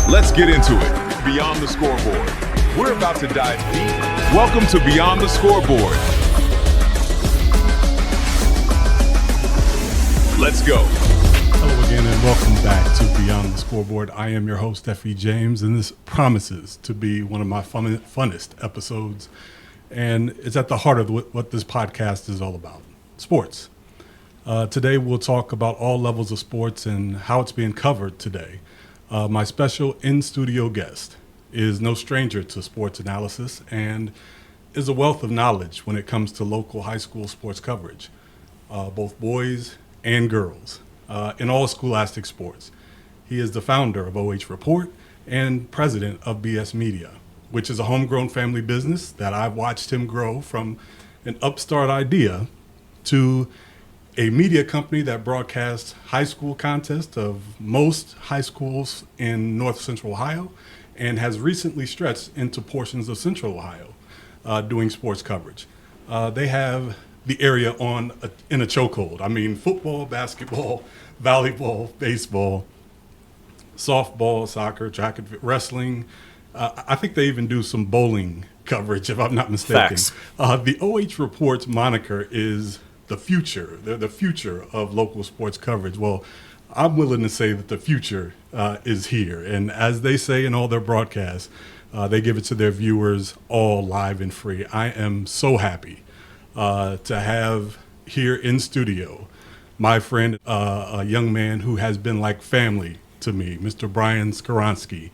Let's get into it. Beyond the Scoreboard. We're about to dive deep. Welcome to Beyond the Scoreboard. Let's go. Hello again and welcome back to Beyond the Scoreboard. I am your host, F.E. James, and this promises to be one of my funnest episodes. And it's at the heart of what this podcast is all about, sports. Today we'll talk about all levels of sports and how it's being covered today. My special in-studio guest is no stranger to sports analysis and is a wealth of knowledge when it comes to local high school sports coverage, both boys and girls, in all scholastic sports. He is the founder of OH Report and president of BS Media, which is a homegrown family business that I've watched him grow from an upstart idea to a media company that broadcasts high school contests of most high schools in North Central Ohio and has recently stretched into portions of Central Ohio doing sports coverage. They have the area in a chokehold. I mean, football, basketball, volleyball, baseball, softball, soccer, track and wrestling. I think they even do some bowling coverage, if I'm not mistaken. Facts. The OH Reports moniker is the future. They're the future of local sports coverage. Well, I'm willing to say that the future is here. And as they say in all their broadcasts, they give it to their viewers all live and free. I am so happy to have here in studio my friend, a young man who has been like family to me, Mr. Brian Scoreboard,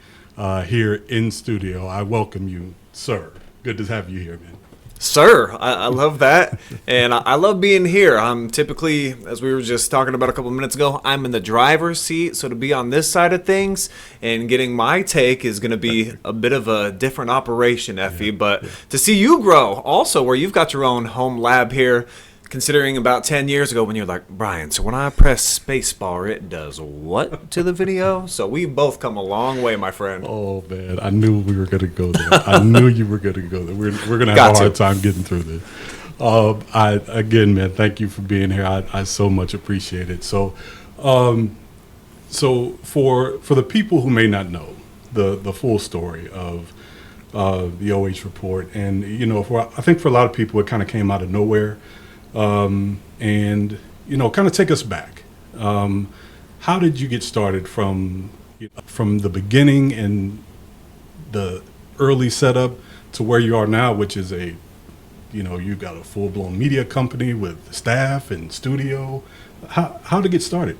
here in studio. I welcome you, sir. Good to have you here, man. Sir, I love that, and I love being here. I'm typically, as we were just talking about a couple of minutes ago, I'm in the driver's seat, so to be on this side of things and getting my take is going to be a bit of a different operation, Effie, but to see you grow also, where you've got your own home lab here, considering about 10 years ago when you're like, Brian, so when I press spacebar, it does what to the video? So we've both come a long way, my friend. Oh, man, I knew we were going to go there. I knew you were going to go there. We're going to have a hard time getting through this. Again, man, thank you for being here. I so much appreciate it. So for the people who may not know the full story of the OH Report, and, you know, I think for a lot of people, it kind of came out of nowhere. And, you know, kind of take us back. How did you get started from the beginning and the early setup to where you are now, which is you've got a full-blown media company with staff and studio. How to get started?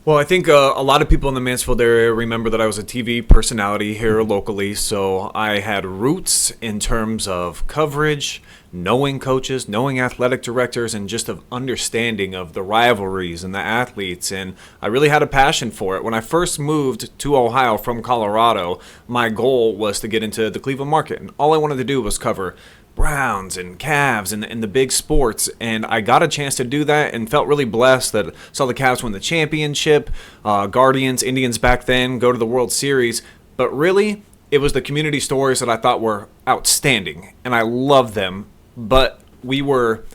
Well, I think a lot of people in the Mansfield area remember that I was a TV personality here locally, so I had roots in terms of coverage, knowing coaches, knowing athletic directors, and just of understanding of the rivalries and the athletes, and I really had a passion for it. When I first moved to Ohio from Colorado, my goal was to get into the Cleveland market, and all I wanted to do was cover Browns and Cavs and the big sports, and I got a chance to do that and felt really blessed that saw the Cavs win the championship, Guardians, Indians back then go to the World Series, but really it was the community stories that I thought were outstanding, and I loved them, but we were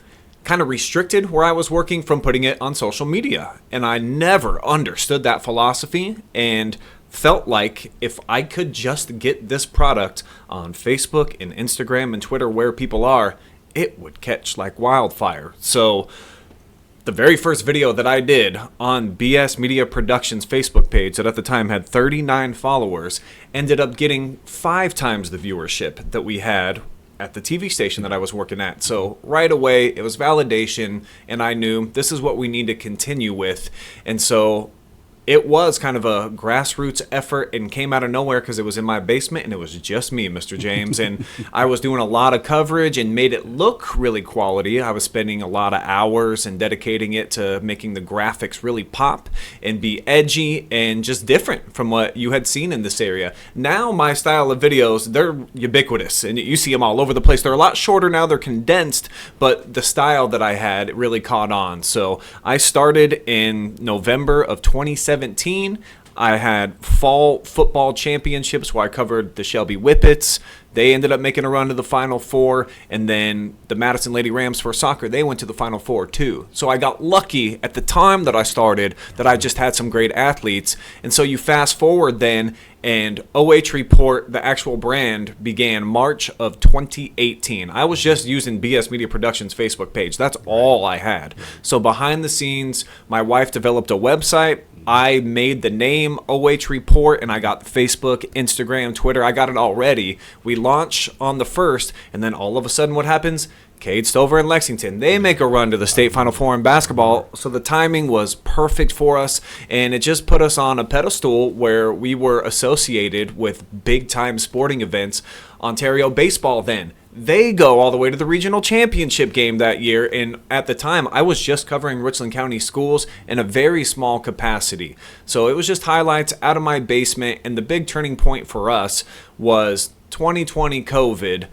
kind of restricted where I was working from putting it on social media, and I never understood that philosophy and felt like if I could just get this product on Facebook and Instagram and Twitter where people are, it would catch like wildfire. So the very first video that I did on BS Media Productions Facebook page that at the time had 39 followers ended up getting 5 times the viewership that we had at the TV station that I was working at. So right away, it was validation, and I knew this is what we need to continue with. And so it was kind of a grassroots effort and came out of nowhere because it was in my basement and it was just me, Mr. James. And I was doing a lot of coverage and made it look really quality. I was spending a lot of hours and dedicating it to making the graphics really pop and be edgy and just different from what you had seen in this area. Now my style of videos, they're ubiquitous and you see them all over the place. They're a lot shorter now, they're condensed, but the style that I had really caught on. So I started in November of 2017. I had fall football championships where I covered the Shelby Whippets, They ended up making a run to the Final Four, and then the Madison Lady Rams for soccer, they went to the Final Four too. So I got lucky at the time that I started that I just had some great athletes. And so you fast forward then, and OH Report, the actual brand, began March of 2018. I was just using BS Media Productions Facebook page. That's all I had. So behind the scenes, my wife developed a website. I made the name OH Report, and I got Facebook, Instagram, Twitter. I got it all ready. We launch on the 1st, and then all of a sudden what happens? Cade Stover and Lexington, they make a run to the state Final Four in basketball, so the timing was perfect for us, and it just put us on a pedestal where we were associated with big-time sporting events. Ontario baseball then, they go all the way to the regional championship game that year, and at the time, I was just covering Richland County schools in a very small capacity. So it was just highlights out of my basement, and the big turning point for us was 2020 COVID.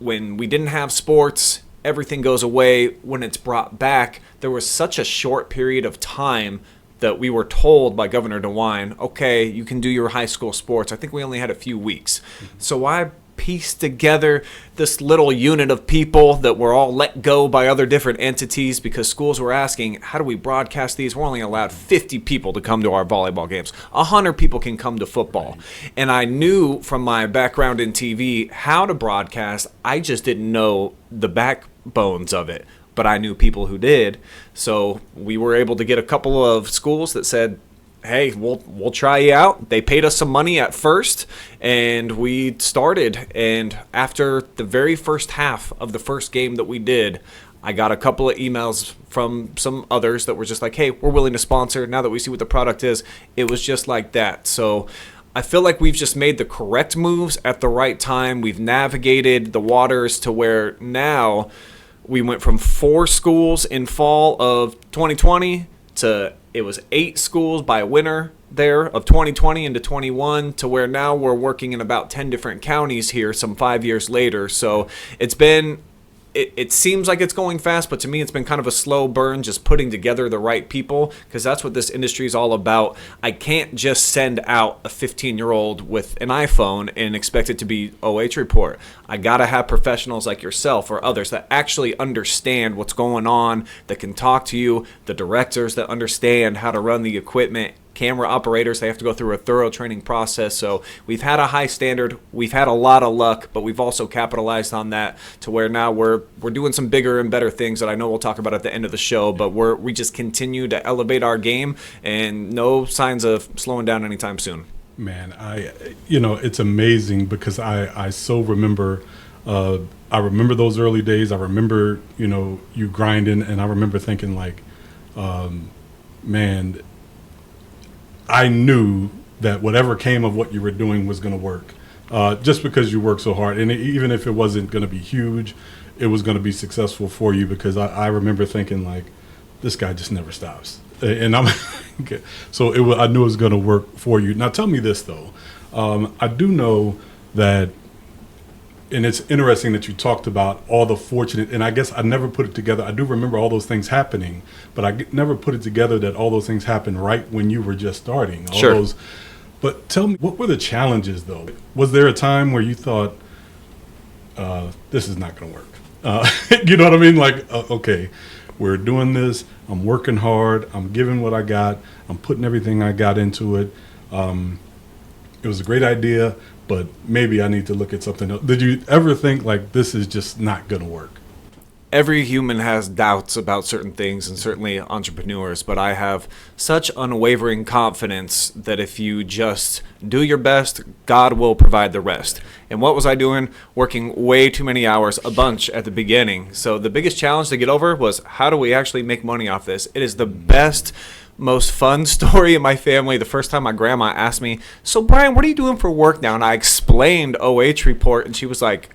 When we didn't have sports, everything goes away. When it's brought back, there was such a short period of time that we were told by Governor DeWine, okay, you can do your high school sports. I think we only had a few weeks. So I pieced together this little unit of people that were all let go by other different entities because schools were asking, how do we broadcast these? We're only allowed 50 people to come to our volleyball games. 100 people can come to football. And I knew from my background in TV how to broadcast. I just didn't know the backbones of it, but I knew people who did. So we were able to get a couple of schools that said, hey, we'll try you out. They paid us some money at first, and we started. And after the very first half of the first game that we did, I got a couple of emails from some others that were just like, hey, we're willing to sponsor now that we see what the product is. It was just like that. So I feel like we've just made the correct moves at the right time. We've navigated the waters to where now we went from 4 schools in fall of 2020 to it was 8 schools by winter there of 2020 into 21 to where now we're working in about 10 different counties here some 5 years later. So it's been, it seems like it's going fast, but to me it's been kind of a slow burn just putting together the right people because that's what this industry is all about. I can't just send out a 15-year-old with an iPhone and expect it to be OH Report. I got to have professionals like yourself or others that actually understand what's going on, that can talk to you, the directors that understand how to run the equipment, camera operators, they have to go through a thorough training process. So we've had a high standard, we've had a lot of luck, but we've also capitalized on that to where now we're doing some bigger and better things that I know we'll talk about at the end of the show, but we just continue to elevate our game and no signs of slowing down anytime soon. Man, it's amazing because I so remember, I remember those early days. I remember, you grinding, and I remember thinking like, man, I knew that whatever came of what you were doing was going to work, just because you worked so hard. And even if it wasn't going to be huge, it was going to be successful for you because I remember thinking like, this guy just never stops. And I'm so I knew it was going to work for you. Now tell me this though. I do know that, and it's interesting that you talked about all the fortunate, and I guess I never put it together. I do remember all those things happening, but I never put it together that all those things happened right when you were just starting. Sure. But tell me, what were the challenges though? Was there a time where you thought, this is not going to work? You know what I mean? Like, okay, we're doing this. I'm working hard. I'm giving what I got. I'm putting everything I got into it. It was a great idea, but maybe I need to look at something else. Did you ever think like this is just not going to work? Every human has doubts about certain things, and certainly entrepreneurs, but I have such unwavering confidence that if you just do your best, God will provide the rest. And what was I doing? Working way too many hours, a bunch at the beginning. So the biggest challenge to get over was, how do we actually make money off this? It is the best, most fun story in my family. The first time my grandma asked me, so Brian, what are you doing for work now? And I explained OH Report, and she was like,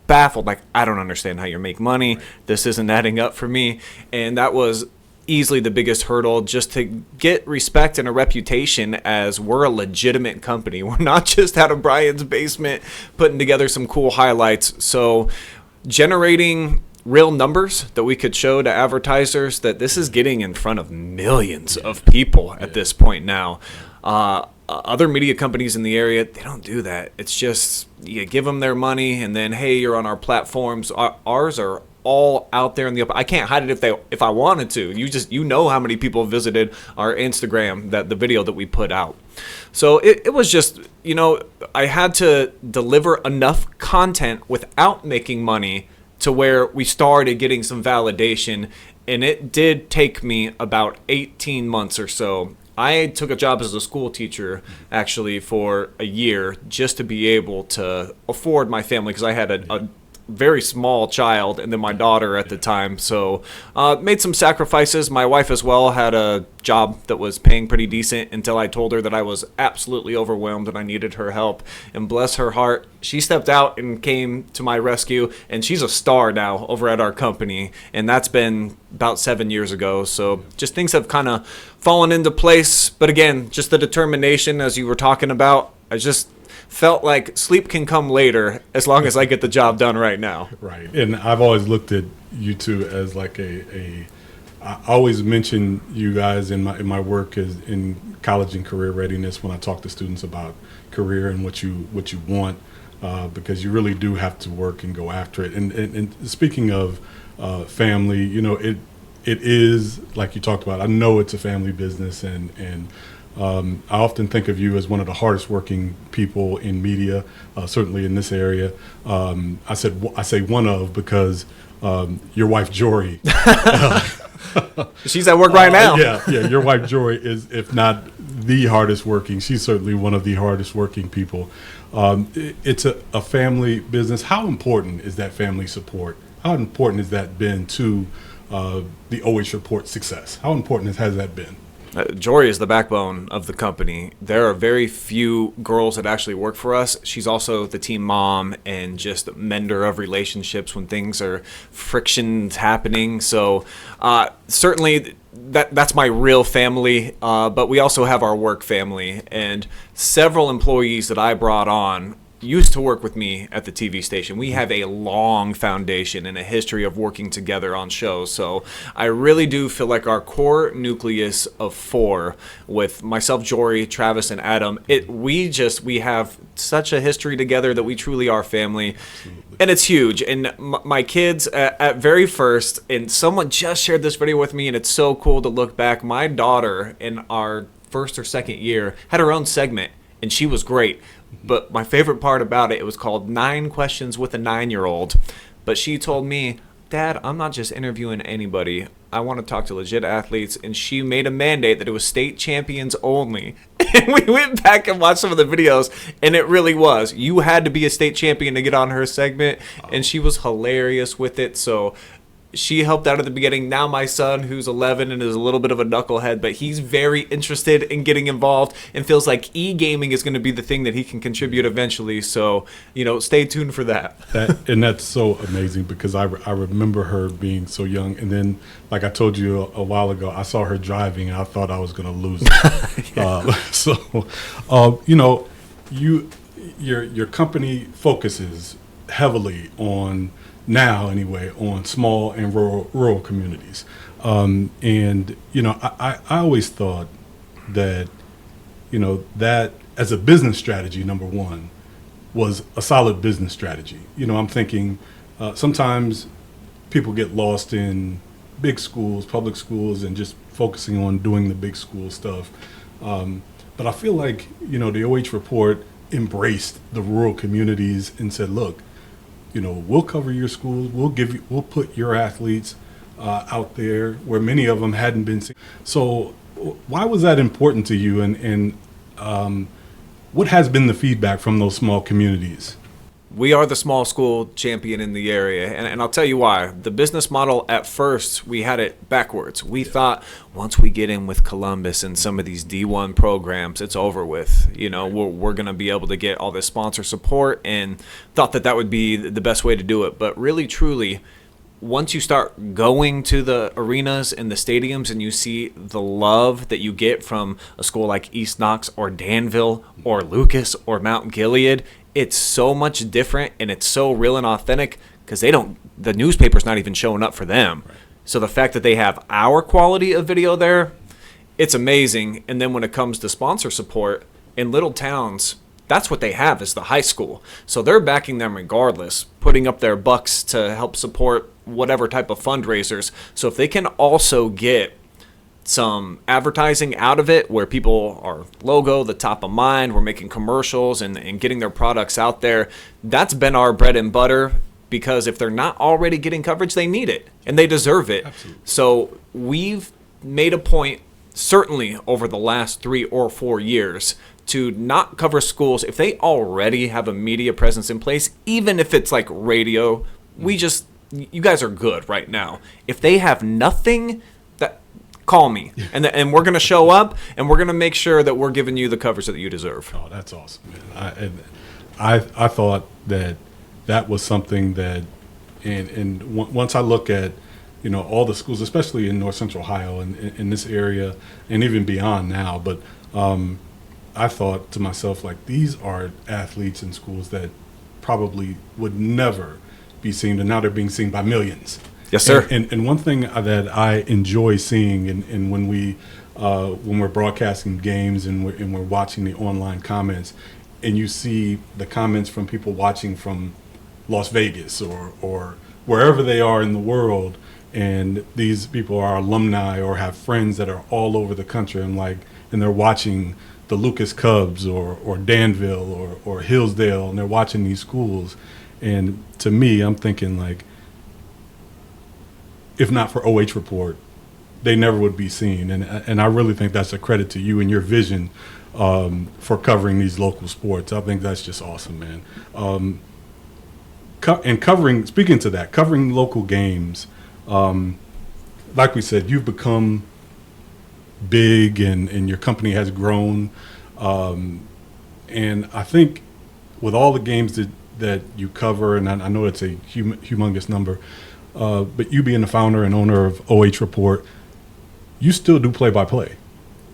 baffled, like, I don't understand how you make money. This isn't adding up for me. And that was easily the biggest hurdle, just to get respect and a reputation as we're a legitimate company. We're not just out of Brian's basement putting together some cool highlights. So generating real numbers that we could show to advertisers that this is getting in front of millions of people at this point now. Other media companies in the area, they don't do that. It's just you give them their money and then, hey, you're on our platforms. Ours are all out there in the open. I can't hide it if I wanted to. You know how many people visited our Instagram, the video that we put out. So it was just, I had to deliver enough content without making money to where we started getting some validation. And it did take me about 18 months or so. I took a job as a school teacher actually for a year just to be able to afford my family, because I had a very small child and then my daughter at the time. So made some sacrifices. My wife as well had a job that was paying pretty decent until I told her that I was absolutely overwhelmed and I needed her help. And bless her heart, she stepped out and came to my rescue, and she's a star now over at our company. And that's been about 7 years ago. So just things have kind of fallen into place. But again, just the determination, as you were talking about, I just felt like sleep can come later as long as I get the job done right now. Right. And I've always looked at you two as like I always mention you guys in my work as in college and career readiness when I talk to students about career and what you want, because you really do have to work and go after it. And speaking of family, it is like you talked about. I know it's a family business, and I often think of you as one of the hardest working people in media, certainly in this area. I say one of because your wife Jory. She's at work right now. Yeah. Your wife Jory is, if not the hardest working, she's certainly one of the hardest working people. It's a family business. How important is that family support? How important has that been to the OH Report success? How important has that been? Jory is the backbone of the company. There are very few girls that actually work for us. She's also the team mom and just mender of relationships when things are frictions happening. So certainly that's my real family, but we also have our work family. And several employees that I brought on used to work with me at the TV station. We have a long foundation and a history of working together on shows. So I really do feel like our core nucleus of 4, with myself, Jory, Travis, and Adam, we have such a history together that we truly are family. Absolutely. And it's huge. And my kids at very first, and someone just shared this video with me, and it's so cool to look back. My daughter in our first or second year had her own segment, and she was great. But my favorite part about it was called 9 Questions with a 9-Year-Old. But she told me, Dad, I'm not just interviewing anybody. I want to talk to legit athletes. And she made a mandate that it was state champions only. And we went back and watched some of the videos, and it really was. You had to be a state champion to get on her segment. And she was hilarious with it. So she helped out at the beginning. Now my son, who's 11 and is a little bit of a knucklehead, but he's very interested in getting involved and feels like e-gaming is going to be the thing that he can contribute eventually. So, stay tuned for that. And that's so amazing, because I remember her being so young. And then, like I told you a while ago, I saw her driving and I thought I was going to lose it. Your company focuses heavily on, now anyway, on small and rural communities. I always thought that, that as a business strategy, number one, was a solid business strategy. I'm thinking sometimes people get lost in big schools, public schools, and just focusing on doing the big school stuff. But I feel like, the OH Report embraced the rural communities and said, look, we'll cover your schools. We'll put your athletes out there where many of them hadn't been seen. So why was that important to you? And what has been the feedback from those small communities? We are the small school champion in the area, and I'll tell you why. The business model, at first, we had it backwards. We thought once we get in with Columbus and some of these D1 programs, it's over with. We're going to be able to get all this sponsor support, and thought that would be the best way to do it. But really, truly, once you start going to the arenas and the stadiums and you see the love that you get from a school like East Knox or Danville or Lucas or Mount Gilead, it's so much different and it's so real and authentic. because the newspaper's not even showing up for them. Right. So the fact that they have our quality of video there, it's amazing. And then when it comes to sponsor support in little towns, that's what they have is the high school. So they're backing them regardless, putting up their bucks to help support whatever type of fundraisers. So if they can also get some advertising out of it where people are logo, the top of mind, we're making commercials and getting their products out there, that's been our bread and butter, because if they're not already getting coverage, they need it and they deserve it. Absolutely. So we've made a point, certainly over the last 3 or 4 years, to not cover schools if they already have a media presence in place, even if it's like radio. You guys are good right now. If they have nothing, call me, and we're going to show up, and we're going to make sure that we're giving you the coverage that you deserve. Oh, that's awesome, man. I thought that was something that, and once I look at, all the schools, especially in North Central Ohio and in this area, and even beyond now, but I thought to myself, like, these are athletes in schools that probably would never be seen, and now they're being seen by millions. Yes, sir. And one thing that I enjoy seeing, and when we're broadcasting games and we're watching the online comments, and you see the comments from people watching from Las Vegas or wherever they are in the world, and these people are alumni or have friends that are all over the country, and they're watching the Lucas Cubs or Danville or Hillsdale, and they're watching these schools, and to me, I'm thinking, like, if not for OH Report, they never would be seen. And I really think that's a credit to you and your vision for covering these local sports. I think that's just awesome, man. Speaking to that, covering local games, like we said, you've become big and your company has grown. And I think with all the games that you cover, and I know it's a humongous number, but you being the founder and owner of OH Report, you still do play-by-play,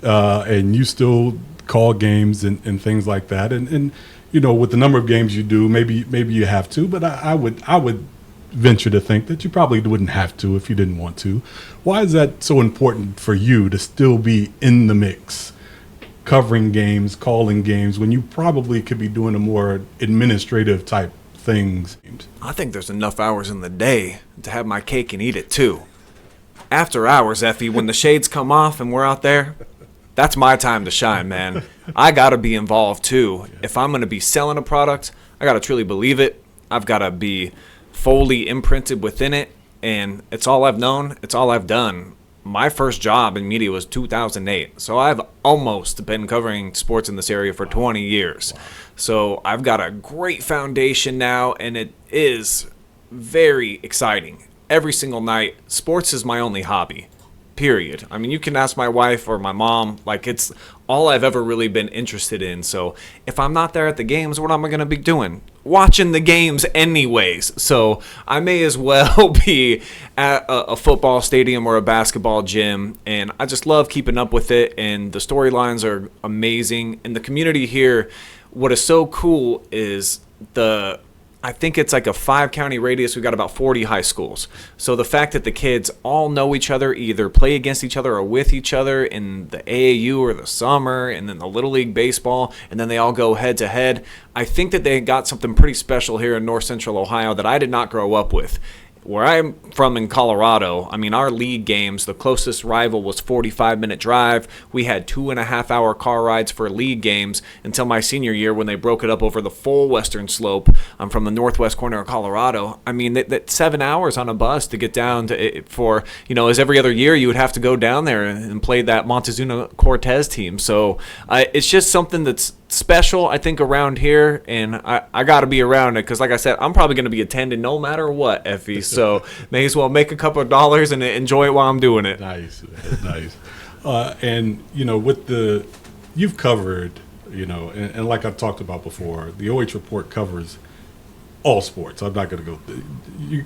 and you still call games and things like that. And with the number of games you do, maybe you have to, but I would venture to think that you probably wouldn't have to if you didn't want to. Why is that so important for you to still be in the mix, covering games, calling games, when you probably could be doing a more administrative type things? I think there's enough hours in the day to have my cake and eat it too. After hours, Effie, when the shades come off and we're out there, that's my time to shine, man. I got to be involved too. If I'm going to be selling a product, I got to truly believe it. I've got to be fully imprinted within it, and it's all I've known. It's all I've done. My first job in media was 2008, so I've almost been covering sports in this area for 20 years. Wow. So I've got a great foundation now, and it is very exciting. Every single night, sports is my only hobby, period. I mean, you can ask my wife or my mom, it's all I've ever really been interested in. So if I'm not there at the games, what am I going to be doing? Watching the games anyways. So I may as well be at a football stadium or a basketball gym, and I just love keeping up with it, and the storylines are amazing. And the community here, what is so cool is I think it's like a 5-county radius. We've got about 40 high schools. So the fact that the kids all know each other, either play against each other or with each other in the AAU or the summer, and then the Little League baseball, and then they all go head to head. I think that they got something pretty special here in North Central Ohio that I did not grow up with. Where I'm from in Colorado, I mean, our league games, the closest rival was 45-minute drive. We had 2.5-hour car rides for league games until my senior year when they broke it up over the full western slope. I'm from the northwest corner of Colorado. I mean, that 7 hours on a bus to get down to for, as every other year you would have to go down there and play that Montezuma-Cortez team. So it's just something that's special, I think, around here, and I got to be around it because, like I said, I'm probably going to be attending no matter what, Effie. So may as well make a couple of dollars and enjoy it while I'm doing it. Nice, nice. And you've covered, and like I've talked about before, the OH Report covers all sports. I'm not going to go.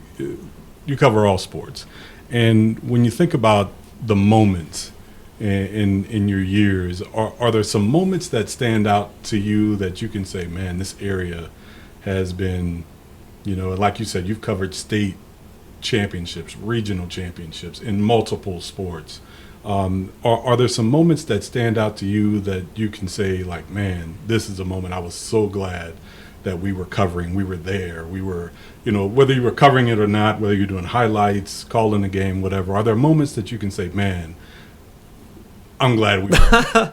You cover all sports, and when you think about the moments in your years, are there some moments that stand out to you that you can say, man, this area has been You know, like you said, you've covered state championships, regional championships in multiple sports. Are there some moments that stand out to you that you can say, like, man, this is a moment I was so glad that we were covering, we were there, we were, you know, whether you were covering it or not, whether you're doing highlights, calling the game, whatever, are there moments that you can say, man, I'm glad we were?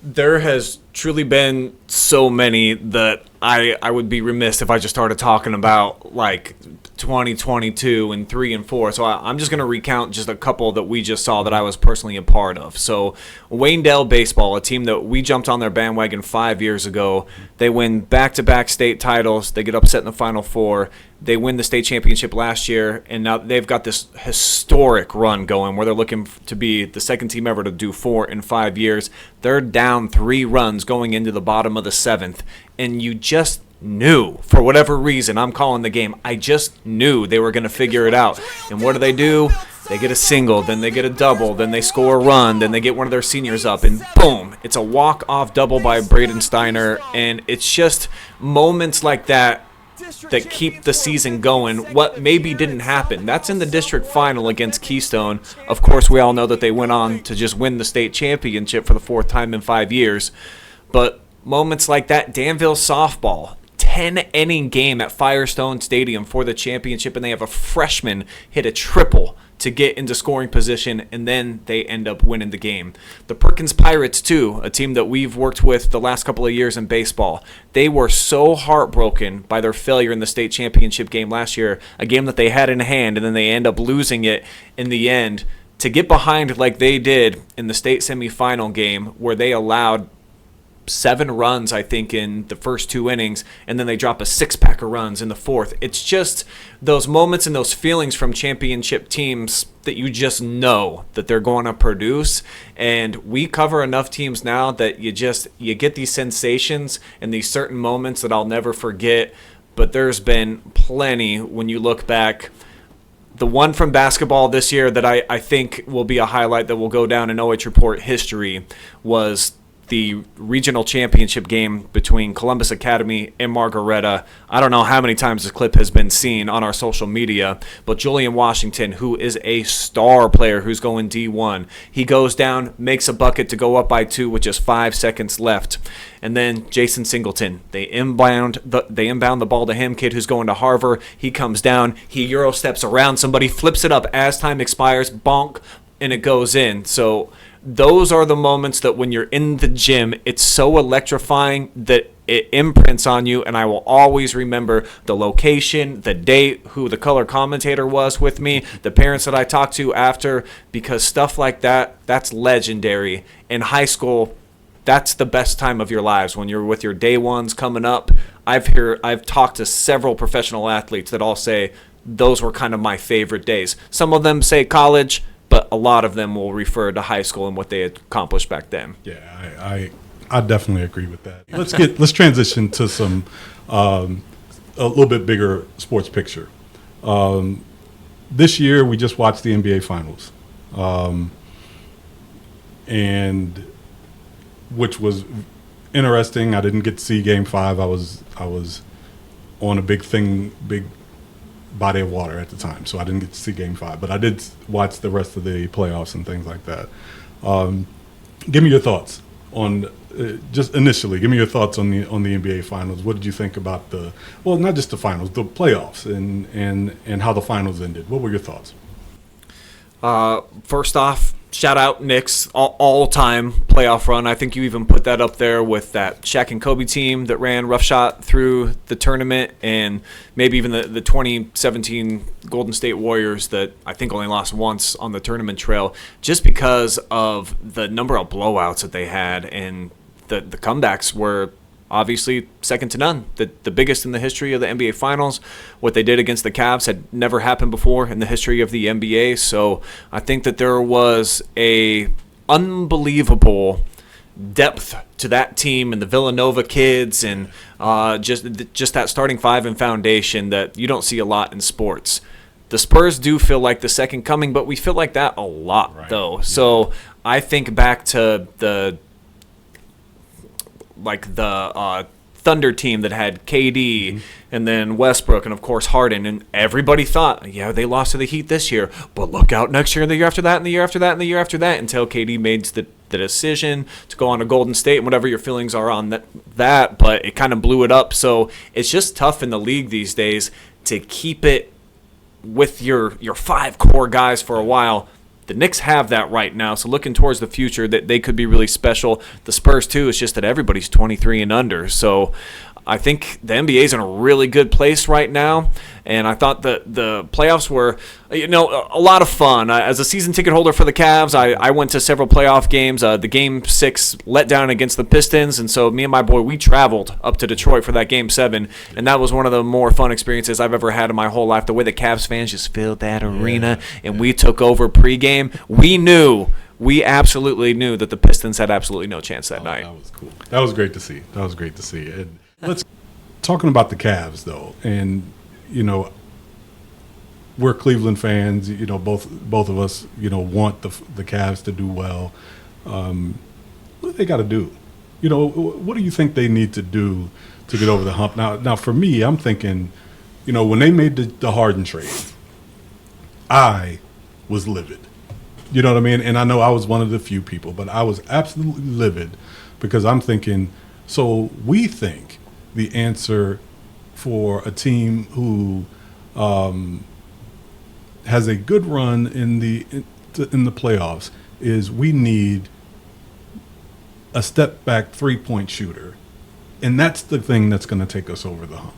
There has truly been so many that I would be remiss if I just started talking about, like, 2022 and 3 and 4. So I'm just going to recount just a couple that we just saw that I was personally a part of. So Waynedale Baseball, a team that we jumped on their bandwagon 5 years ago. They win back-to-back state titles. They get upset in the Final Four. They win the state championship last year, and now they've got this historic run going where they're looking to be the second team ever to do 4 in 5 years. They're down 3 runs going into the bottom of the 7th, and you just knew, for whatever reason, I'm calling the game, I just knew they were going to figure it out. And what do? They get a single, then they get a double, then they score a run, then they get one of their seniors up, and boom, it's a walk-off double by Braden Steiner. And it's just moments like that that keep the season going. What maybe didn't happen, that's in the district final against Keystone. Of course, we all know that they went on to just win the state championship for the 4th time in 5 years. But moments like that, Danville softball, 10-inning game at Firestone Stadium for the championship, and they have a freshman hit a triple to get into scoring position, and then they end up winning the game. The Perkins Pirates, too, a team that we've worked with the last couple of years in baseball, they were so heartbroken by their failure in the state championship game last year, a game that they had in hand, and then they end up losing it in the end. To get behind like they did in the state semifinal game, where they allowed 7 runs, I think, in the first 2 innings, and then they drop a 6-pack of runs in the 4th. It's just those moments and those feelings from championship teams that you just know that they're going to produce. And we cover enough teams now that you get these sensations and these certain moments that I'll never forget. But there's been plenty when you look back. The one from basketball this year that I think will be a highlight that will go down in OH Report history was the regional championship game between Columbus Academy and Margaretta. I don't know how many times this clip has been seen on our social media, but Julian Washington, who is a star player who's going D1, he goes down, makes a bucket to go up by 2 with just 5 seconds left. And then Jason Singleton, they inbound the ball to him, kid who's going to Harvard. He comes down, he Euro steps around somebody, flips it up as time expires, bonk, and it goes in. So those are the moments that when you're in the gym, it's so electrifying that it imprints on you, and I will always remember the location, the date, who the color commentator was with me, the parents that I talked to after, because stuff like that, that's legendary. In high school, that's the best time of your lives when you're with your day ones coming up. I've talked to several professional athletes that all say those were kind of my favorite days. Some of them say college, but a lot of them will refer to high school and what they had accomplished back then. Yeah, I definitely agree with that. Let's transition to some a little bit bigger sports picture. This year we just watched the NBA Finals, and which was interesting. I didn't get to see Game 5. I was on a big body of water at the time, so I didn't get to see Game 5, but I did watch the rest of the playoffs and things like that. Give me your thoughts on just initially. Give me your thoughts on the NBA Finals. What did you think about not just the finals, the playoffs, and how the finals ended? What were your thoughts? First off, shout out Knicks all-time playoff run. I think you even put that up there with that Shaq and Kobe team that ran roughshod through the tournament, and maybe even the 2017 Golden State Warriors that I think only lost once on the tournament trail, just because of the number of blowouts that they had, and the comebacks were obviously second to none. The biggest in the history of the NBA Finals. What they did against the Cavs had never happened before in the history of the NBA. So I think that there was a unbelievable depth to that team and the Villanova kids, and just that starting 5 and foundation that you don't see a lot in sports. The Spurs do feel like the second coming, but we feel like that a lot, right, though. Yeah. So I think back to the Thunder team that had KD and then Westbrook and, of course, Harden. And everybody thought, yeah, they lost to the Heat this year, but look out next year and the year after that and the year after that and the year after that, until KD made the decision to go on to Golden State, and whatever your feelings are on that, but it kind of blew it up. So it's just tough in the league these days to keep it with your 5 core guys for a while. The Knicks have that right now, so looking towards the future, that they could be really special. The Spurs too. It's just that everybody's 23 and under, so I think the NBA is in a really good place right now, and I thought that the playoffs were, a lot of fun. As a season ticket holder for the Cavs, I went to several playoff games. The Game 6 letdown against the Pistons, and so me and my boy, we traveled up to Detroit for that Game 7, and that was one of the more fun experiences I've ever had in my whole life. The way the Cavs fans just filled that arena, and we took over pregame. We absolutely knew that the Pistons had absolutely no chance that night. That was cool. That was great to see. And let's talking about the Cavs though, and we're Cleveland fans. Both of us want the Cavs to do well. What do they got to do? What do you think they need to do to get over the hump? Now for me, I'm thinking, when they made the Harden trade, I was livid. You know what I mean? And I know I was one of the few people, but I was absolutely livid because I'm thinking, so we think the answer for a team who has a good run in the playoffs is we need a step back 3-point shooter, and that's the thing that's going to take us over the hump.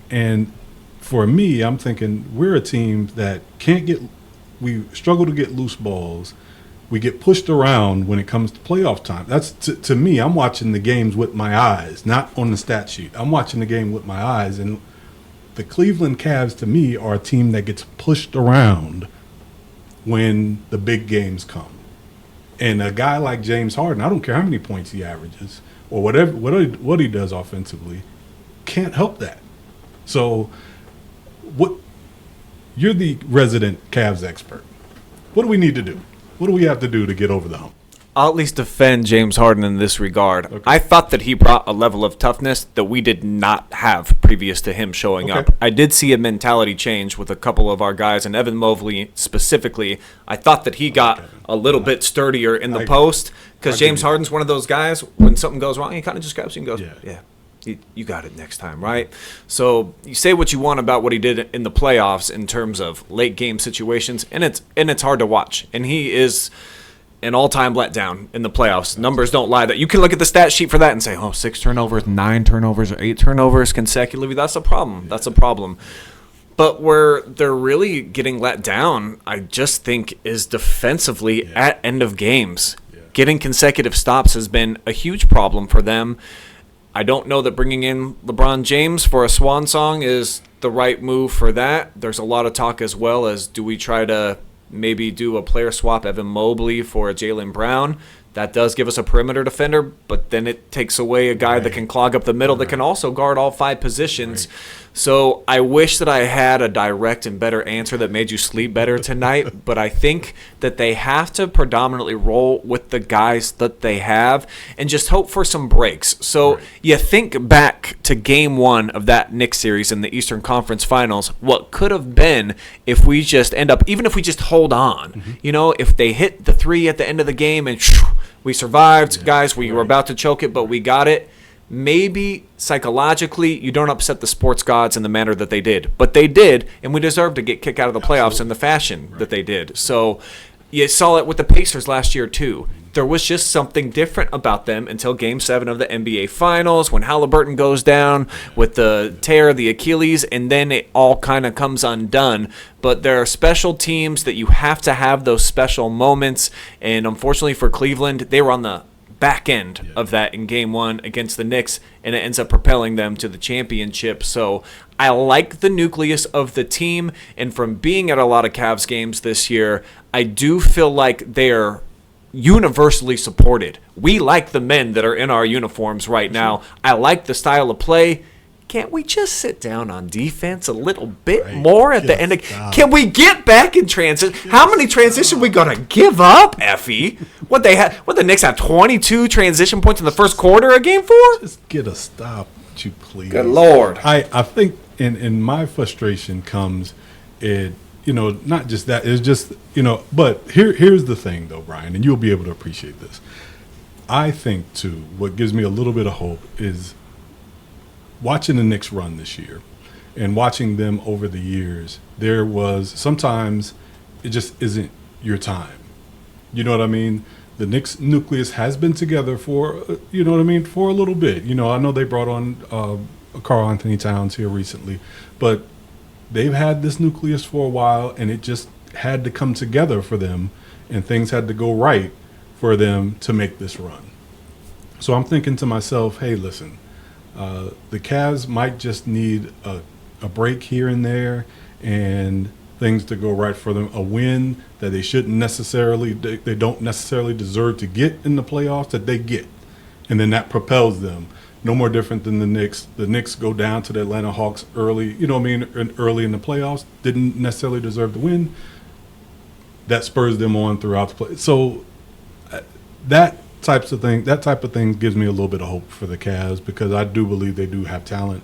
And for me, I'm thinking we're a team that we struggle to get loose balls. We get pushed around when it comes to playoff time. That's to me, I'm watching the games with my eyes, not on the stat sheet. I'm watching the game with my eyes, and the Cleveland Cavs to me are a team that gets pushed around when the big games come. And a guy like James Harden, I don't care how many points he averages or what he does offensively, can't help that. So you're the resident Cavs expert. What do we need to do? What do we have to do to get over the hump? I'll at least defend James Harden in this regard. Okay. I thought that he brought a level of toughness that we did not have previous to him showing up. I did see a mentality change with a couple of our guys, and Evan Mobley specifically. I thought that he got a little bit sturdier in the post, because James Harden's one of those guys, when something goes wrong, he kind of just grabs you and goes, yeah. You got it next time, right? So you say what you want about what he did in the playoffs in terms of late game situations, and it's hard to watch. And he is an all-time letdown in the playoffs. Numbers don't lie. That you can look at the stat sheet for that and say, 6 turnovers, 9 turnovers, or 8 turnovers consecutively. That's a problem. That's a problem. But where they're really getting let down, I just think, is defensively at end of games. Getting consecutive stops has been a huge problem for them. I don't know that bringing in LeBron James for a swan song is the right move for that. There's a lot of talk as well as, do we try to maybe do a player swap, Evan Mobley for a Jaylen Brown? That does give us a perimeter defender, but then it takes away a guy that can clog up the middle that can also guard all 5 positions. So I wish that I had a direct and better answer that made you sleep better tonight, but I think that they have to predominantly roll with the guys that they have and just hope for some breaks. So you think back to Game 1 of that Knicks series in the Eastern Conference Finals, what could have been if we just end up, even if we just hold on, if they hit the 3 at the end of the game and we survived, guys, we were about to choke it, but we got it. Maybe psychologically you don't upset the sports gods in the manner that they did. But they did, and we deserve to get kicked out of the playoffs in the fashion that they did. So you saw it with the Pacers last year too. There was just something different about them until Game 7 of the NBA Finals when Halliburton goes down with the tear of the Achilles, and then it all kind of comes undone. But there are special teams that you have to have those special moments, and unfortunately for Cleveland, they were on the back end of that in Game 1 against the Knicks, and it ends up propelling them to the championship. So I like the nucleus of the team, and from being at a lot of Cavs games this year, I do feel like they're universally supported. We like the men that are in our uniforms right now. I like the style of play. can't we just sit down on defense a little bit Right. more at the Just end? stop. Can we get back in transition? How many transition we gonna give up, Effie? What the Knicks have 22 transition points in the first quarter of game 4? Just get a stop, would you please? Good Lord. I think in my frustration comes not just that, it's just, but here's the thing though, Brian, and you'll be able to appreciate this. I think too, what gives me a little bit of hope is watching the Knicks run this year and watching them over the years. There was sometimes it just isn't your time. You know what I mean? The Knicks nucleus has been together for, for a little bit. I know they brought on Karl Anthony Towns here recently, but they've had this nucleus for a while, and it just had to come together for them, and things had to go right for them to make this run. So I'm thinking to myself, hey, listen, the Cavs might just need a break here and there and things to go right for them. A win that they don't necessarily deserve to get in the playoffs, that they get. And then that propels them. No more different than the Knicks. The Knicks go down to the Atlanta Hawks early, early in the playoffs, didn't necessarily deserve to win. That spurs them on throughout the play. So that type of thing gives me a little bit of hope for the Cavs, because I do believe they do have talent.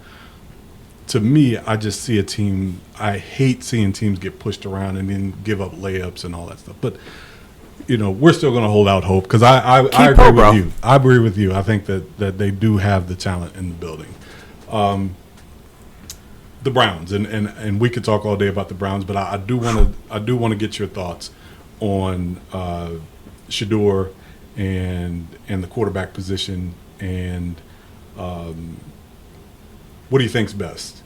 To me, I just see a team. I hate seeing teams get pushed around and then give up layups and all that stuff. But we're still going to hold out hope, because I agree with you. I agree with you. I think that they do have the talent in the building. The Browns, and we could talk all day about the Browns, but I do want to get your thoughts on Shedeur and the quarterback position, and what do you think's best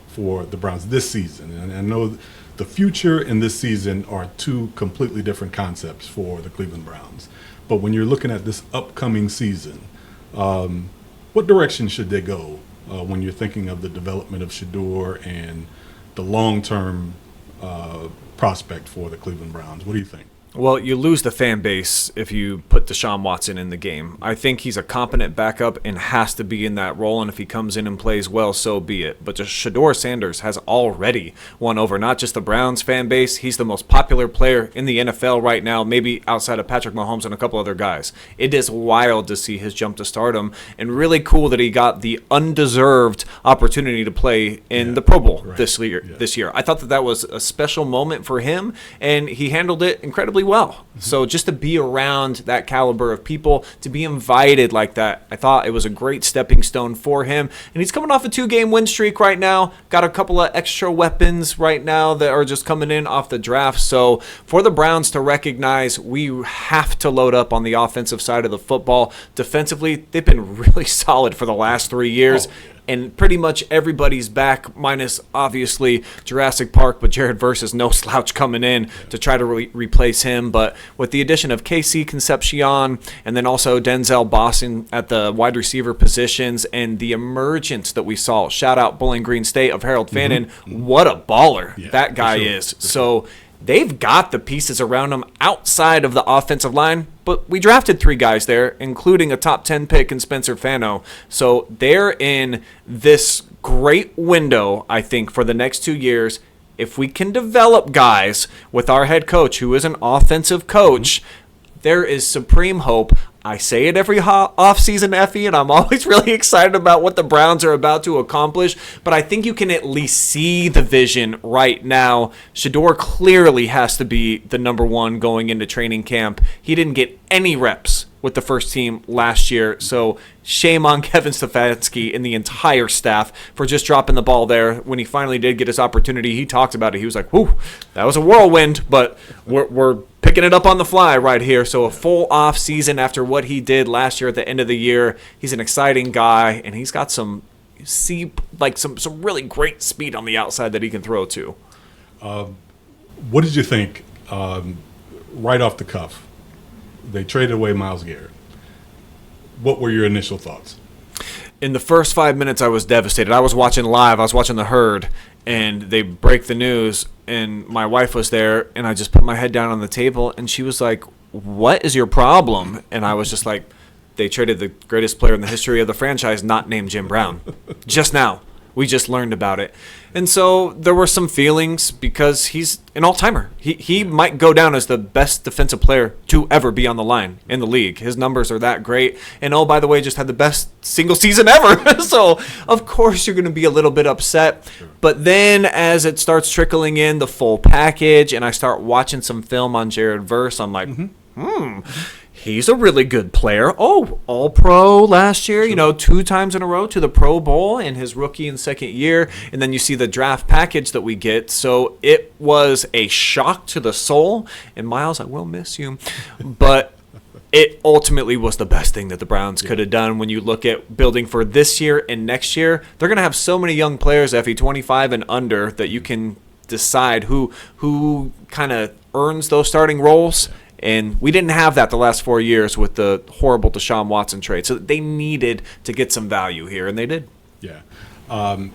for the Browns this season? And I know the future and this season are two completely different concepts for the Cleveland Browns. But when you're looking at this upcoming season, what direction should they go when you're thinking of the development of Shedeur and the long-term prospect for the Cleveland Browns? What do you think? Well, you lose the fan base if you put Deshaun Watson in the game. I think he's a competent backup and has to be in that role, and if he comes in and plays well, so be it. But Shedeur Sanders has already won over not just the Browns fan base, he's the most popular player in the NFL right now, maybe outside of Patrick Mahomes and a couple other guys. It is wild to see his jump to stardom, and really cool that he got the undeserved opportunity to play in the Pro Bowl this year. I thought that was a special moment for him, and he handled it incredibly well. So just to be around that caliber of people, to be invited like that, I thought it was a great stepping stone for him. And he's coming off a 2-game win streak right now, got a couple of extra weapons right now that are just coming in off the draft. So for the Browns to recognize we have to load up on the offensive side of the football. Defensively, they've been really solid for the last 3 years. And pretty much everybody's back, minus obviously Jurassic Park, but Jared Verse is no slouch coming in to try to replace him. But with the addition of KC Concepcion and then also Denzel Boston at the wide receiver positions and the emergence that we saw, shout out Bowling Green State of Harold Fannin, what a baller that guy is. So they've got the pieces around him outside of the offensive line, but we drafted 3 guys there, including a top 10 pick in Spencer Fano. So they're in this great window, I think, for the next 2 years. If we can develop guys with our head coach, who is an offensive coach, there is supreme hope. I say it every offseason, Effie, and I'm always really excited about what the Browns are about to accomplish, but I think you can at least see the vision right now. Shedeur clearly has to be the number 1 going into training camp. He didn't get any reps with the first team last year, so shame on Kevin Stefanski and the entire staff for just dropping the ball there. When he finally did get his opportunity, he talked about it. He was like, whew, that was a whirlwind, but we're picking it up on the fly right here. So a full off season after what he did last year at the end of the year. He's an exciting guy, and he's got some really great speed on the outside that he can throw to. What did you think right off the cuff? They traded away Myles Garrett. What were your initial thoughts? In the first 5 minutes, I was devastated. I was watching live. I was watching The Herd, and they break the news, and my wife was there, and I just put my head down on the table, and she was like, what is your problem? And I was just like, they traded the greatest player in the history of the franchise, not named Jim Brown. Just now. We just learned about it. And so there were some feelings because he's an all-timer. He might go down as the best defensive player to ever be on the line in the league. His numbers are that great. And, oh, by the way, just had the best single season ever. So, of course, you're going to be a little bit upset. But then as it starts trickling in the full package and I start watching some film on Jared Verse, I'm like, he's a really good player. Oh, all-pro last year, 2 times in a row to the Pro Bowl in his rookie and second year. And then you see the draft package that we get. So it was a shock to the soul. And, Miles, I will miss you. But it ultimately was the best thing that the Browns could have done when you look at building for this year and next year. They're going to have so many young players, Effie, 25 and under, that you can decide who kind of earns those starting roles. And we didn't have that the last 4 years with the horrible Deshaun Watson trade. So they needed to get some value here, and they did. Yeah. I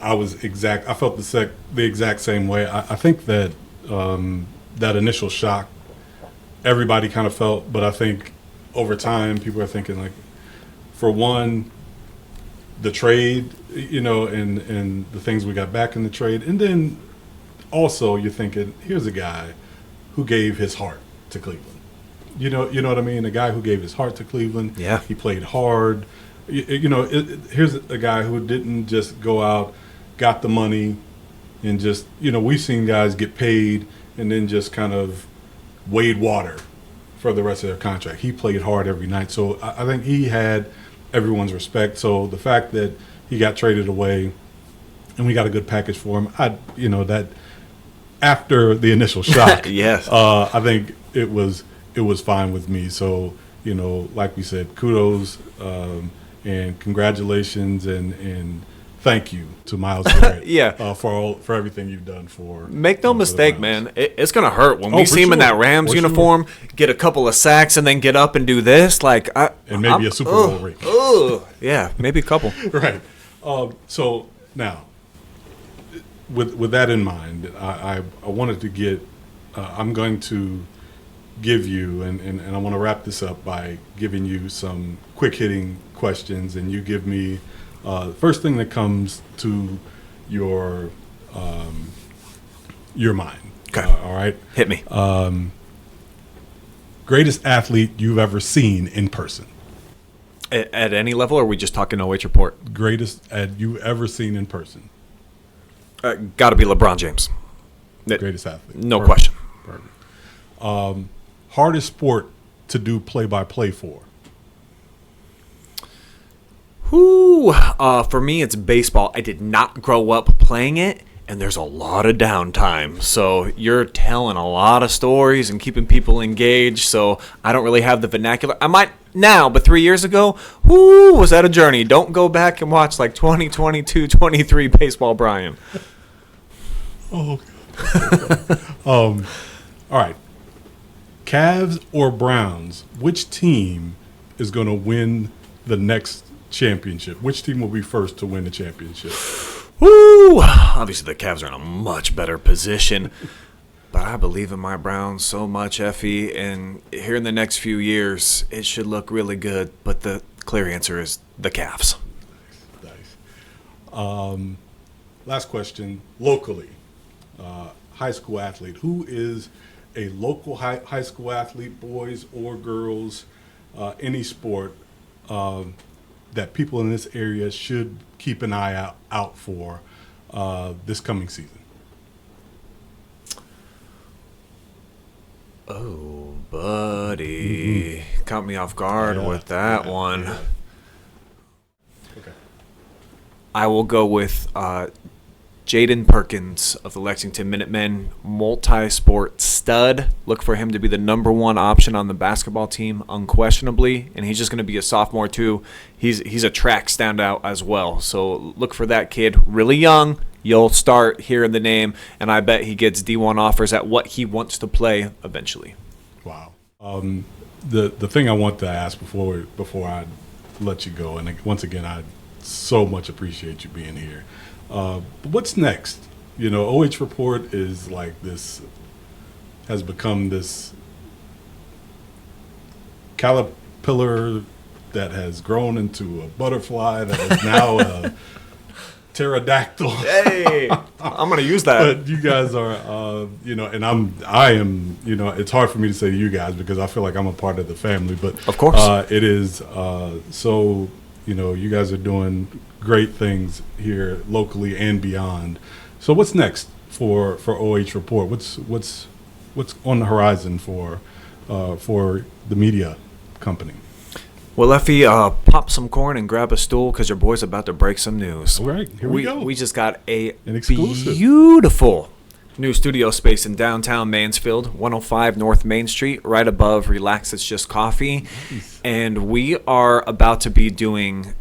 felt the exact same way. I think that that initial shock, everybody kind of felt, but I think over time people are thinking, like, for one, the trade, and the things we got back in the trade, and then also you're thinking, here's a guy who gave his heart to Cleveland. You know what I mean? A guy who gave his heart to Cleveland. Yeah. He played hard. Here's a guy who didn't just go out, got the money, and just, we've seen guys get paid and then just kind of wade water for the rest of their contract. He played hard every night. So I think he had everyone's respect. So the fact that he got traded away and we got a good package for him, that after the initial shock, yes, I think it was fine with me. So, like we said, kudos and congratulations and thank you to Myles Garrett for everything you've done for. Make no mistake, man, it's going to hurt when we see him in that Rams uniform, get a couple of sacks, and then get up and do this. And maybe a Super Bowl ring. Yeah, maybe a couple. Right. So now, with that in mind, I wanted to get I'm going to give you, and I want to wrap this up by giving you some quick-hitting questions, and you give me the first thing that comes to your mind. Okay. All right? Hit me. Greatest athlete you've ever seen in person? At any level, or are we just talking OH report? Greatest you've ever seen in person? Got to be LeBron James. Greatest athlete. No question. Perfect. Hardest sport to do play-by-play for? For me, it's baseball. I did not grow up playing it, and there's a lot of downtime. So you're telling a lot of stories and keeping people engaged. So I don't really have the vernacular. I might now, but 3 years ago, was that a journey? Don't go back and watch like 2022, 23 baseball, Brian. Oh, all right. Cavs or Browns, which team is going to win the next championship? Which team will be first to win the championship? Obviously, the Cavs are in a much better position. But I believe in my Browns so much, Effie. And here in the next few years, it should look really good. But the clear answer is the Cavs. Nice. Last question. Locally, high school athlete. Who is a local high school athlete, boys or girls, any sport, that people in this area should keep an eye out for this coming season? Oh, buddy. Caught me off guard with that one. Yeah. Okay. I will go with Jaden Perkins of the Lexington Minutemen, multi-sport stud. Look for him to be the number one option on the basketball team, unquestionably, and he's just going to be a sophomore too. He's a track standout as well, so look for that kid. Really young. You'll start hearing the name, and I bet he gets D1 offers at what he wants to play eventually. Wow. The thing I want to ask before I let you go, and once again, I so much appreciate you being here. But what's next? OH Report is like this, has become this caterpillar that has grown into a butterfly that is now a pterodactyl. Hey, I'm going to use that. But you guys are, and I am, it's hard for me to say you guys because I feel like I'm a part of the family. But Of course. it is. So, you guys are doing great things here locally and beyond. So what's next for OH Report? What's on the horizon for the media company? Well, Effie, pop some corn and grab a stool because your boy's about to break some news. All right, here we go. We just got an exclusive. beautiful new studio space in downtown Mansfield, 105 North Main Street, right above Relax It's Just Coffee. Nice. And we are about to be doing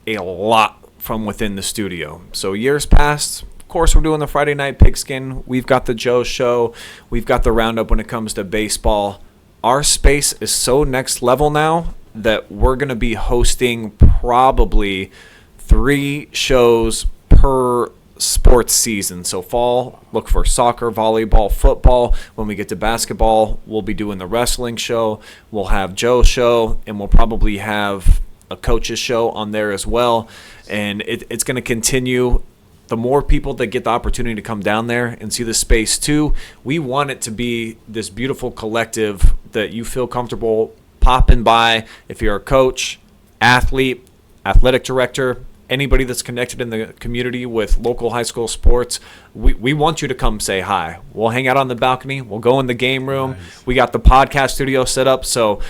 a lot from within the studio. So years past, of course, we're doing the Friday Night Pigskin. We've got the Joe Show. We've got the Roundup when it comes to baseball. Our space is so next level now that we're going to be hosting probably 3 shows per sports season. So fall, look for soccer, volleyball, football. When we get to basketball, we'll be doing the wrestling show. We'll have Joe's show, and we'll probably have a coach's show on there as well. And it's going to continue. The more people that get the opportunity to come down there and see the space too, we want it to be this beautiful collective that you feel comfortable popping by. If you're a coach, athlete, athletic director, anybody that's connected in the community with local high school sports, we want you to come say hi. We'll hang out on the balcony. We'll go in the game room. Nice. We got the podcast studio set up. So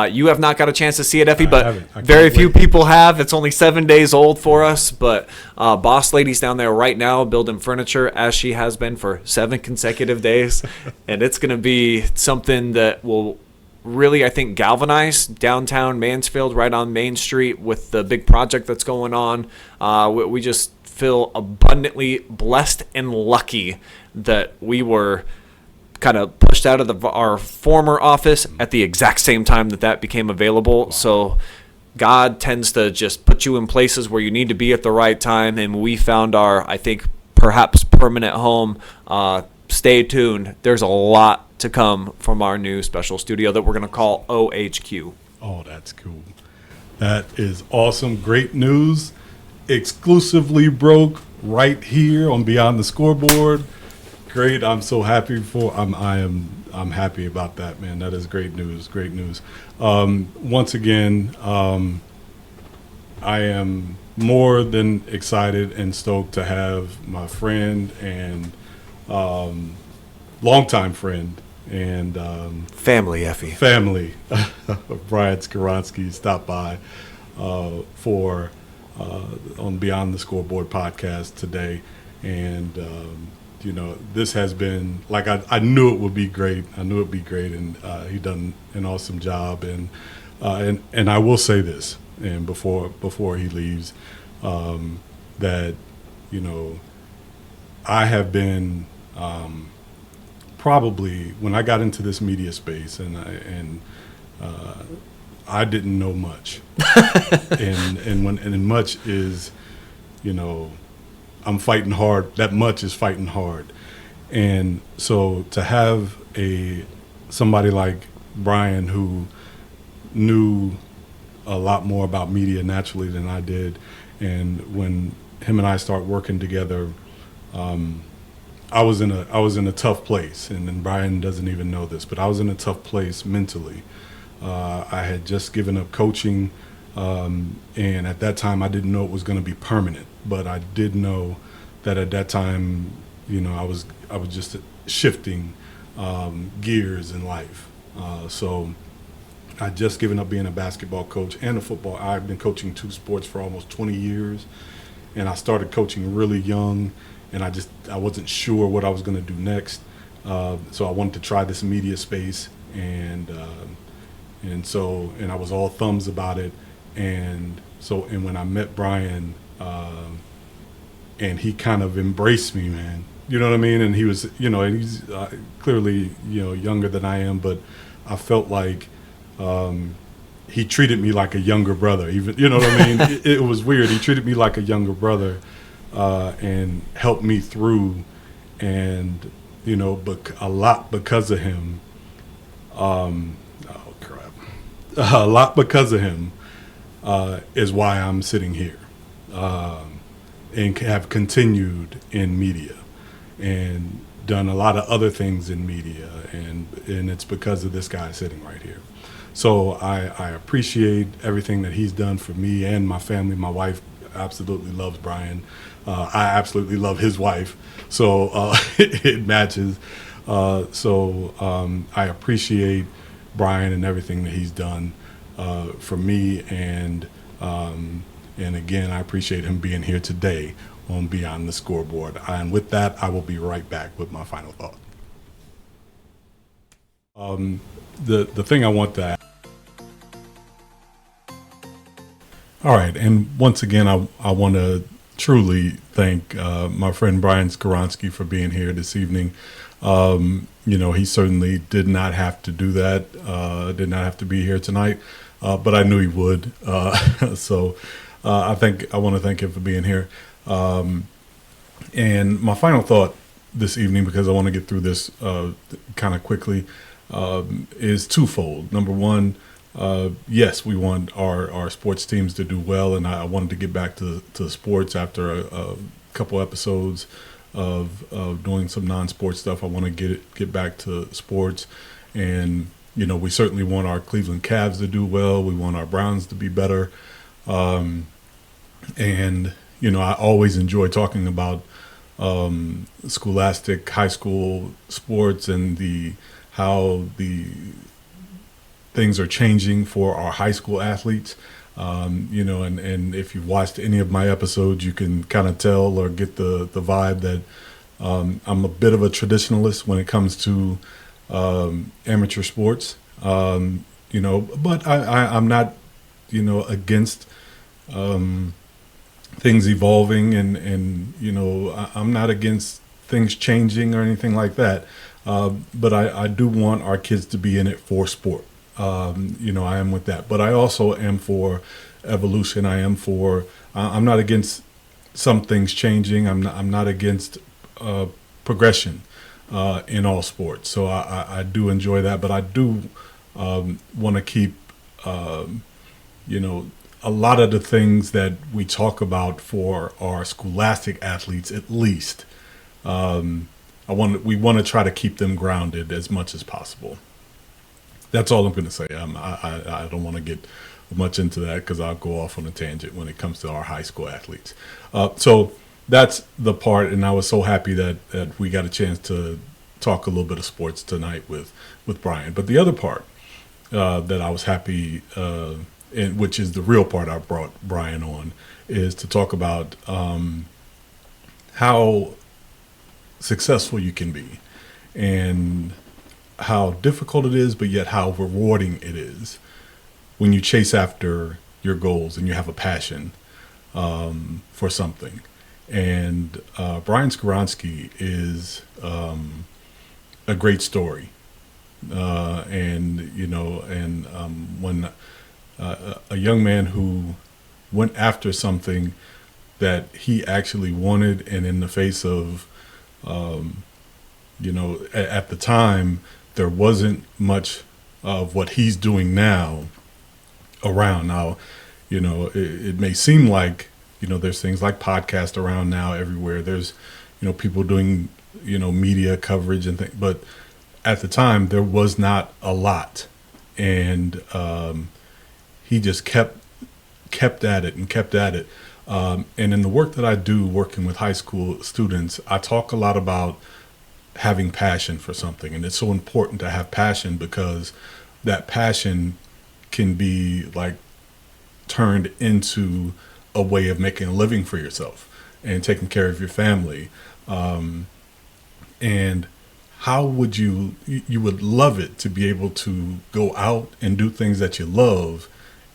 you have not got a chance to see it, Effie, I but haven't. I can't very few wait. people have. It's only 7 days old for us, but Boss Lady's down there right now building furniture, as she has been for 7 consecutive days. And it's going to be something that will really, I think, galvanize downtown Mansfield right on Main Street with the big project that's going on. We just feel abundantly blessed and lucky that we were kind of pushed out of our former office at the exact same time that became available. Wow. So God tends to just put you in places where you need to be at the right time, and we found our, I think, perhaps permanent home. Stay tuned. There's a lot to come from our new special studio that we're going to call OHQ. Oh, that's cool. That is awesome. Great news. Exclusively broke right here on Beyond the Scoreboard. Great. I'm so happy I'm happy about that, man. That is great news. Great news. Once again, I am more than excited and stoked to have my friend and longtime friend and Family, Effie. family, Brian Skowronski, stop by for on Beyond the Scoreboard podcast today. And this has been like I knew it would be great. I knew it'd be great, and he done an awesome job. And I will say this, and before he leaves, that I have been probably when I got into this media space, and I didn't know much, and much is, I'm fighting hard. That much is fighting hard, and so to have somebody like Brian who knew a lot more about media naturally than I did, and when him and I start working together, I was in a tough place, and Brian doesn't even know this, but I was in a tough place mentally. I had just given up coaching, and at that time I didn't know it was going to be permanent, but I did know that at that time, I was just shifting gears in life. So I'd just given up being a basketball coach and a football. I've been coaching 2 sports for almost 20 years, and I started coaching really young, and I wasn't sure what I was going to do next. So I wanted to try this media space, and I was all thumbs about it. And when I met Brian, and he kind of embraced me, man. You know what I mean? And he was, and he's clearly, younger than I am, but I felt like he treated me like a younger brother. Even, you know what I mean? It was weird. He treated me like a younger brother, and helped me through, and but a lot because of him. Oh crap! a lot because of him is why I'm sitting here and have continued in media and done a lot of other things in media, and it's because of this guy sitting right here. So I appreciate everything that he's done for me and my family. My wife absolutely loves Brian. I absolutely love his wife, so it matches. I appreciate Brian and everything that he's done for me, and again, I appreciate him being here today on Beyond the Scoreboard. And with that, I will be right back with my final thought. The thing I want to add. All right, and once again, I want to truly thank my friend Brian Scorowski for being here this evening. He certainly did not have to do that, did not have to be here tonight, but I knew he would. So I want to thank him for being here. And my final thought this evening, because I want to get through this kind of quickly, is twofold. Number one, yes, we want our sports teams to do well, and I wanted to get back to sports after a couple episodes of doing some non-sports stuff. I want to get back to sports, and we certainly want our Cleveland Cavs to do well. We want our Browns to be better, and I always enjoy talking about scholastic high school sports and how the things are changing for our high school athletes. And if you've watched any of my episodes, you can kind of tell or get the vibe that I'm a bit of a traditionalist when it comes to amateur sports. But I'm not, against things evolving, and I'm not against things changing or anything like that. But I do want our kids to be in it for sport. I am with that, but I also am for evolution. I'm not against some things changing. I'm not against progression in all sports. So I do enjoy that, but I do want to keep, a lot of the things that we talk about for our scholastic athletes, at least, we want to try to keep them grounded as much as possible. That's all I'm going to say. I don't want to get much into that because I'll go off on a tangent when it comes to our high school athletes. So that's the part, and I was so happy that we got a chance to talk a little bit of sports tonight with Brian. But the other part that I was happy, and which is the real part I brought Brian on, is to talk about how successful you can be and how difficult it is, but yet how rewarding it is when you chase after your goals and you have a passion for something. And Brian Skowronski is a great story. When a young man who went after something that he actually wanted, and in the face of, at the time, there wasn't much of what he's doing now around. Now, it may seem like, there's things like podcasts around now everywhere. There's, people doing, media coverage and things. But at the time, there was not a lot. And he just kept at it and kept at it. And in the work that I do, working with high school students, I talk a lot about having passion for something. And it's so important to have passion, because that passion can be like turned into a way of making a living for yourself and taking care of your family. And how would you would love it to be able to go out and do things that you love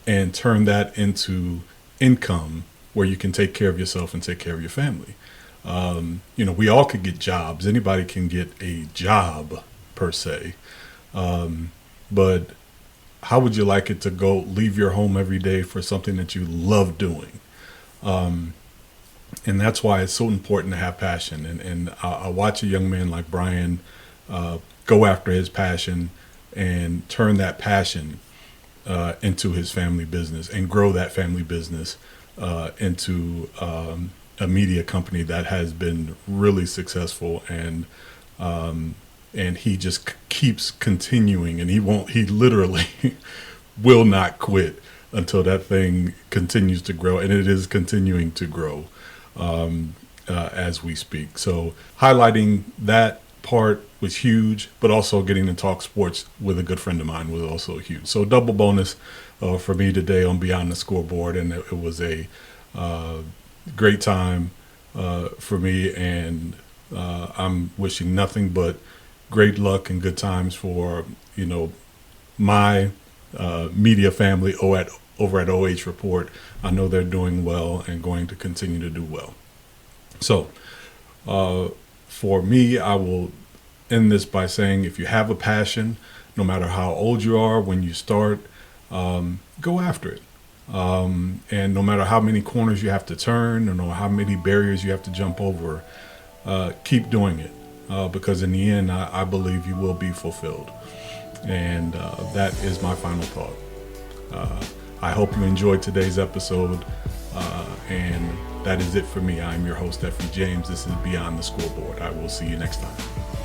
and turn that into income where you can take care of yourself and take care of your family. We all could get jobs. Anybody can get a job per se. But how would you like it to go leave your home every day for something that you love doing? And that's why it's so important to have passion. And I watch a young man like Brian go after his passion and turn that passion into his family business and grow that family business into a media company that has been really successful, and he just keeps continuing, and he literally will not quit until that thing continues to grow, and it is continuing to grow as we speak. So highlighting that part was huge, but also getting to talk sports with a good friend of mine was also huge. So double bonus for me today on Beyond the Scoreboard, and it was a great time for me, and I'm wishing nothing but great luck and good times for my media family over at OH Report. I know they're doing well and going to continue to do well. So for me, I will end this by saying, if you have a passion, no matter how old you are when you start, go after it. And no matter how many corners you have to turn, or no matter how many barriers you have to jump over, keep doing it, because in the end, I believe you will be fulfilled. And that is my final thought. I hope you enjoyed today's episode, and that is it for me. I'm your host, Effie James. This is Beyond the Scoreboard. I will see you next time.